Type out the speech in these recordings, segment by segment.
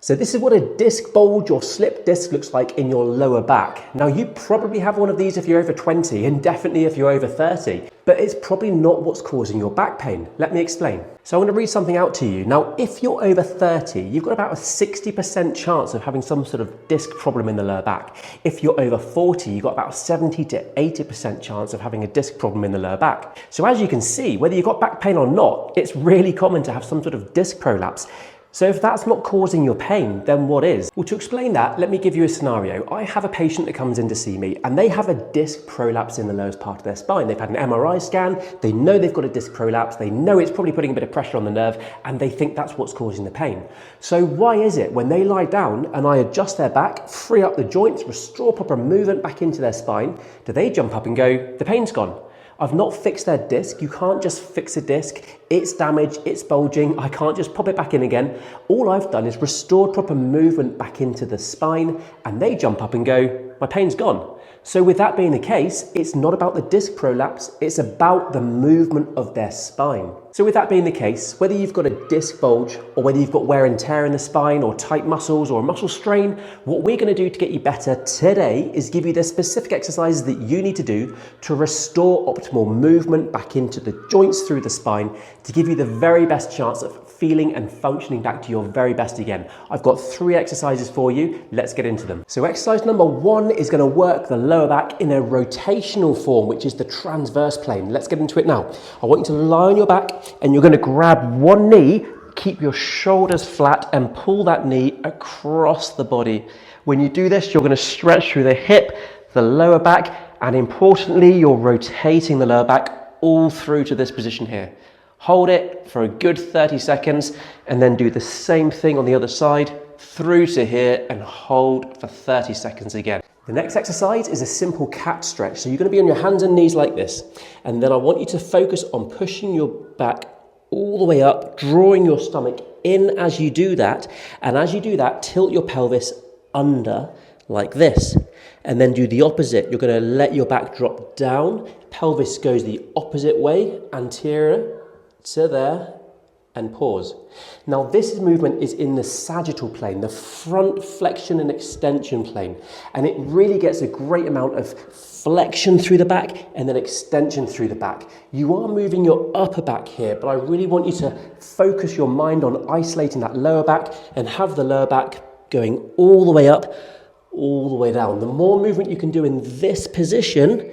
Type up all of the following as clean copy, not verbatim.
So this is what a disc bulge or slip disc looks like in your lower back. Now you probably have one of these if you're over 20 and definitely if you're over 30, but it's probably not what's causing your back pain. Let me explain. So I want to read something out to you. Now if you're over 30, you've got about a 60% chance of having some sort of disc problem in the lower back. If you're over 40, you've got about a 70 to 80% chance of having a disc problem in the lower back. So as you can see, whether you've got back pain or not, it's really common to have some sort of disc prolapse. So if that's not causing your pain, then what is? Well, to explain that, let me give you a scenario. I have a patient that comes in to see me and they have a disc prolapse in the lowest part of their spine. They've had an MRI scan, they know they've got a disc prolapse, they know it's probably putting a bit of pressure on the nerve, and they think that's what's causing the pain. So why is it when they lie down and I adjust their back, free up the joints, restore proper movement back into their spine, do they jump up and go, the pain's gone? I've not fixed their disc. You can't just fix a disc. It's damaged, it's bulging. I can't just pop it back in again. All I've done is restored proper movement back into the spine, and they jump up and go, my pain's gone. So with that being the case, it's not about the disc prolapse, it's about the movement of their spine. So with that being the case, whether you've got a disc bulge or whether you've got wear and tear in the spine or tight muscles or a muscle strain, what we're going to do to get you better today is give you the specific exercises that you need to do to restore optimal movement back into the joints through the spine to give you the very best chance of feeling and functioning back to your very best again. I've got 3 exercises for you. Let's get into them. So exercise number 1 is going to work the lower back in a rotational form, which is the transverse plane. Let's get into it now. I want you to lie on your back and you're going to grab one knee, keep your shoulders flat and pull that knee across the body. When you do this, you're going to stretch through the hip, the lower back, and importantly, you're rotating the lower back all through to this position here. Hold it for a good 30 seconds and then do the same thing on the other side through to here and hold for 30 seconds again. The next exercise is a simple cat stretch. So you're going to be on your hands and knees like this. And then I want you to focus on pushing your back all the way up, drawing your stomach in as you do that. And as you do that, tilt your pelvis under like this. And then do the opposite. You're going to let your back drop down. Pelvis goes the opposite way, anterior to there, and pause. Now this movement is in the sagittal plane, the front flexion and extension plane, and it really gets a great amount of flexion through the back and then extension through the back. You are moving your upper back here, but I really want you to focus your mind on isolating that lower back and have the lower back going all the way up, all the way down. The more movement you can do in this position,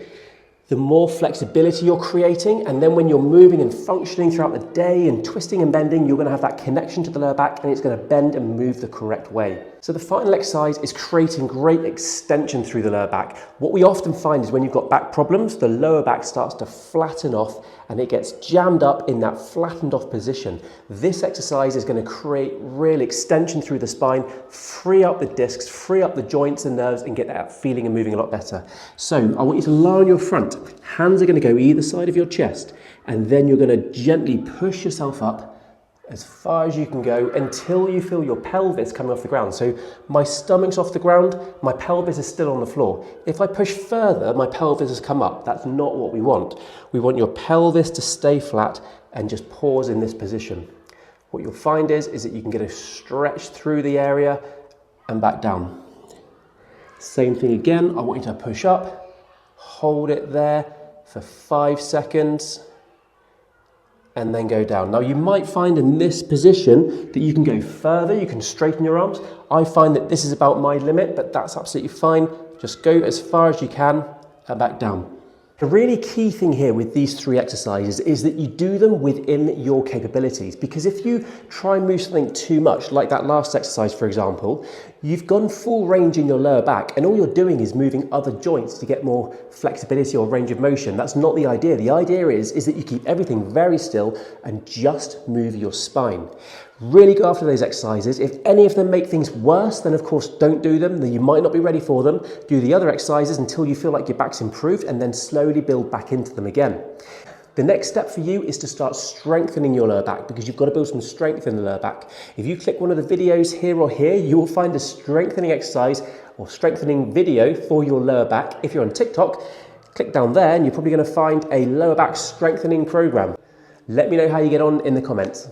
the more flexibility you're creating, and then when you're moving and functioning throughout the day and twisting and bending, you're going to have that connection to the lower back and it's going to bend and move the correct way. So the final exercise is creating great extension through the lower back. What we often find is when you've got back problems, the lower back starts to flatten off and it gets jammed up in that flattened off position. This exercise is going to create real extension through the spine, free up the discs, free up the joints and nerves, and get that feeling and moving a lot better. So I want you to lie on your front. Hands are going to go either side of your chest, and then you're going to gently push yourself up as far as you can go until you feel your pelvis coming off the ground. So my stomach's off the ground, my pelvis is still on the floor. If I push further, my pelvis has come up. That's not what we want. We want your pelvis to stay flat and just pause in this position. What you'll find is that you can get a stretch through the area and back down. Same thing again. I want you to push up, hold it there for 5 seconds, and then go down. Now you might find in this position that you can go further, you can straighten your arms. I find that this is about my limit, but that's absolutely fine. Just go as far as you can and back down. The really key thing here with these 3 exercises is that you do them within your capabilities, because if you try and move something too much, like that last exercise for example, you've gone full range in your lower back and all you're doing is moving other joints to get more flexibility or range of motion. That's not the idea. The idea is that you keep everything very still and just move your spine. Really go after those exercises. If any of them make things worse, then of course don't do them. Then you might not be ready for them. Do the other exercises until you feel like your back's improved and then slowly build back into them again. The next step for you is to start strengthening your lower back, because you've got to build some strength in the lower back. If you click one of the videos here or here, you will find a strengthening exercise or strengthening video for your lower back. If you're on TikTok, click down there and you're probably going to find a lower back strengthening program. Let me know how you get on in the comments.